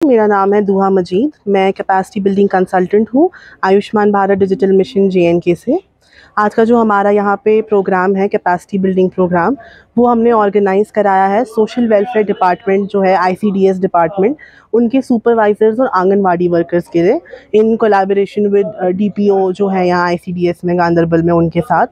मेरा नाम है दुहा मजीद। मैं कैपेसिटी बिल्डिंग कंसल्टेंट हूँ Ayushman Bharat digital mission JNK से। आज का जो हमारा यहाँ पे प्रोग्राम है कैपेसिटी बिल्डिंग प्रोग्राम, वो हमने ऑर्गेनाइज़ कराया है सोशल वेलफेयर डिपार्टमेंट जो है ICDS डिपार्टमेंट, उनके सुपरवाइज़र्स और आंगनवाड़ी वर्कर्स के लिए, इन कोलैबोरेशन विद DPO जो है यहाँ ICDS में गांदरबल में, उनके साथ।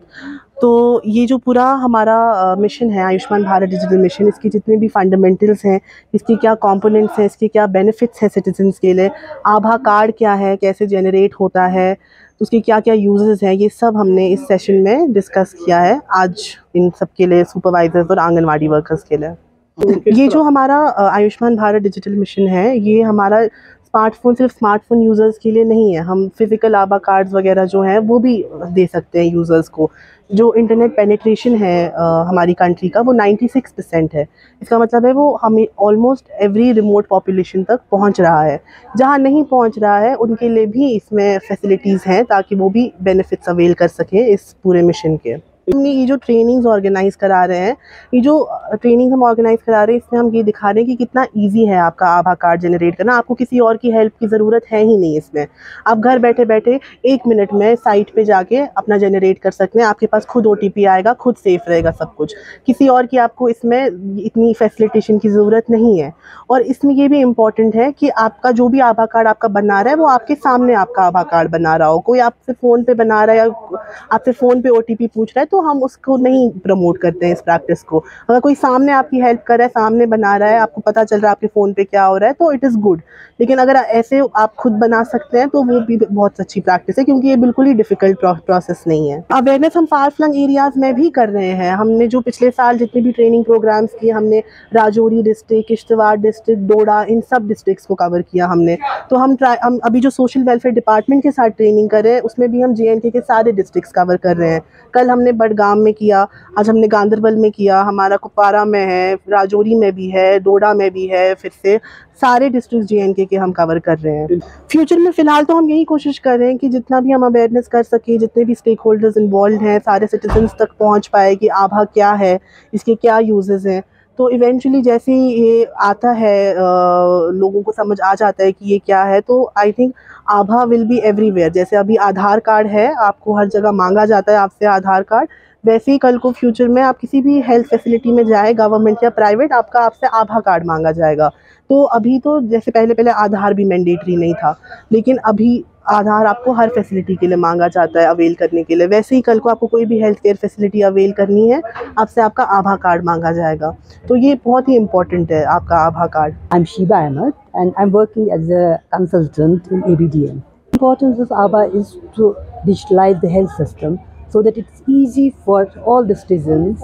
तो ये जो पूरा हमारा मिशन है आयुष्मान भारत डिजिटल मिशन, इसकी जितने भी फंडामेंटल्स हैं, इसके क्या कंपोनेंट्स हैं, इसके क्या बेनिफिट्स हैं सिटीजन्स के लिए, आभा कार्ड क्या है, कैसे जनरेट होता है, तो उसके क्या क्या यूजेस हैं, ये सब हमने इस सेशन में डिस्कस किया है आज इन सब के लिए, सुपरवाइजर्स और आंगनवाड़ी वर्कर्स के लिए। ये जो हमारा आयुष्मान भारत डिजिटल मिशन है, ये हमारा स्मार्टफ़ोन सिर्फ स्मार्टफ़ोन यूज़र्स के लिए नहीं है। हम फिज़िकल आभा कार्ड्स वगैरह जो हैं वो भी दे सकते हैं यूज़र्स को। जो इंटरनेट पेनिट्रेशन है हमारी कंट्री का, वो 96% है। इसका मतलब है वो हमें ऑलमोस्ट एवरी रिमोट पॉपुलेशन तक पहुंच रहा है। जहां नहीं पहुंच रहा है उनके लिए भी इसमें फैसिलिटीज़ हैं ताकि वो भी बेनिफिट्स अवेल कर सकें इस पूरे मिशन के। हमने ये जो ट्रेनिंग्स ऑर्गेनाइज करा रहे हैं, ये जो ट्रेनिंग हम ऑर्गेनाइज करा रहे हैं, इसमें हम ये दिखा रहे हैं कि कितना इजी है आपका आभा कार्ड जनरेट करना। आपको किसी और की हेल्प की ज़रूरत है ही नहीं इसमें। आप घर बैठे बैठे 1 मिनट में साइट पे जाके अपना जनरेट कर सकते हैं। आपके पास खुद OTP आएगा, खुद सेफ रहेगा सब कुछ। किसी और की आपको इसमें इतनी फैसिलिटेशन की ज़रूरत नहीं है। और इसमें ये भी इम्पॉर्टेंट है कि आपका जो भी आभा कार्ड आपका बना रहा है, वो आपके सामने आपका आभा कार्ड बना रहा हो। कोई आपसे फ़ोन पे बना रहा है या आपसे फ़ोन पे OTP पूछ रहा है, तो हम उसको नहीं प्रमोट करते हैं इस प्रैक्टिस को। अगर कोई सामने आपकी हेल्प कर रहा है, सामने बना रहा है, आपको पता चल रहा है आपके फ़ोन पे क्या हो रहा है, तो इट इज़ गुड। लेकिन अगर ऐसे आप खुद बना सकते हैं तो वो भी बहुत अच्छी प्रैक्टिस है, क्योंकि ये बिल्कुल ही डिफ़िकल्ट प्रोसेस नहीं है। अवेयरनेस हम फार फ्लंग एरियाज़ में भी कर रहे हैं। हमने जो पिछले साल जितने भी ट्रेनिंग प्रोग्राम्स किए, हमने राजौरी डिस्ट्रिक्ट, किश्तवाड़ डिस्ट्रिक्ट, डोडा, इन सब डिस्ट्रिक्ट्स को कवर किया हमने। तो हम अभी जो सोशल वेलफेयर डिपार्टमेंट के साथ ट्रेनिंग कर रहे हैं, उसमें भी हम JNK के सारे डिस्ट्रिक्ट्स कवर कर रहे हैं। कल हमने बडगाम में किया, आज हमने गांदरबल में किया, हमारा कुपवारा में है, राजौरी में भी है, डोडा में भी है। फिर से सारे डिस्ट्रिक्ट JNK के हम कवर कर रहे हैं। फ्यूचर में फ़िलहाल तो हम यही कोशिश कर रहे हैं कि जितना भी हम अवेयरनेस कर सकें, जितने भी स्टेक होल्डर्स इन्वॉल्व हैं, सारे सिटीजन्स तक पहुंच पाए कि आभा क्या है, इसके क्या यूजेस हैं। तो इवेंचुअली जैसे ही ये आता है, लोगों को समझ आ जाता है कि ये क्या है, तो I think Abha will be everywhere. जैसे अभी आधार कार्ड है, आपको हर जगह मांगा जाता है आपसे आधार कार्ड, वैसे ही कल को फ्यूचर में आप किसी भी हेल्थ फैसिलिटी में जाए, गवर्नमेंट या प्राइवेट, आपसे आभा कार्ड मांगा जाएगा। तो अभी तो जैसे पहले आधार भी मैंडेटरी नहीं था, लेकिन अभी आधार आपको हर फैसिलिटी के लिए मांगा जाता है अवेल करने के लिए। वैसे ही कल को आपको कोई भी हेल्थ केयर फैसिलिटी अवेल करनी है, आपसे आपका आभा कार्ड मांगा जाएगा। तो ये बहुत ही इम्पोर्टेंट है आपका आभा card. I'm Shiba Ahmed and I'm working as a consultant in ABDM. The importance of ABHA is to digitalize the health system so that it's easy for all the citizens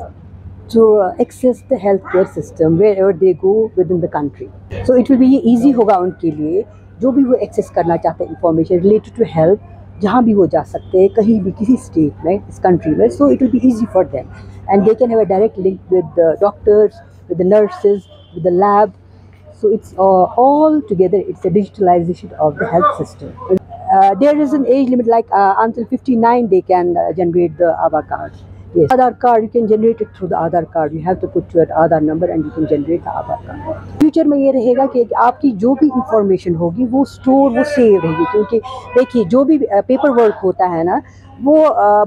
to access the healthcare system wherever they go within the country. So it will be easy होगा उनके लिए, जो भी वो access करना चाहते हैं information related to health, जहाँ भी वो जा सकते हैं, कहीं भी किसी स्टेट में, इस कंट्री में. So it will be easy for them and they can have a direct link with the doctors, with the nurses, with the lab. So it's all together, it's a digitalization of the health system. There is an age limit, like until 59 they can generate the Aadhaar card. Yes, Aadhaar card, you can generate it through the Aadhaar card. You have to put your Aadhaar number and you can generate the Aadhaar card. Future में ये रहेगा कि आपकी जो भी information होगी वो store, वो सेव रहेगी. क्योंकि देखिए, जो भी पेपर वर्क होता है ना, वो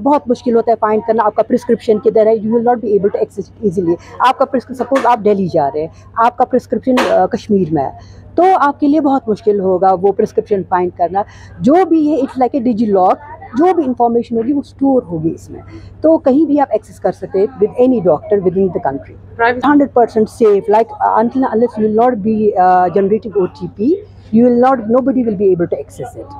बहुत मुश्किल होता है फाइंड करना. आपका प्रिस्क्रिप्शन किधर है, you will not be able to access it easily. आपका प्रिस्क्रिप्शन, सपोज आप दिल्ली जा रहे हैं, आपका प्रिस्क्रिप्शन कश्मीर में है, तो आपके लिए बहुत मुश्किल होगा वो प्रिस्क्रिप्शन फाइंड करना. जो भी है, it's like a digi lock. जो भी इंफॉर्मेशन होगी वो स्टोर होगी इसमें, तो कहीं भी आप एक्सेस कर सकते हैं with any doctor with in the country. 100% safe. Like until unless you will not be generating OTP, you will not, nobody will be able to access it.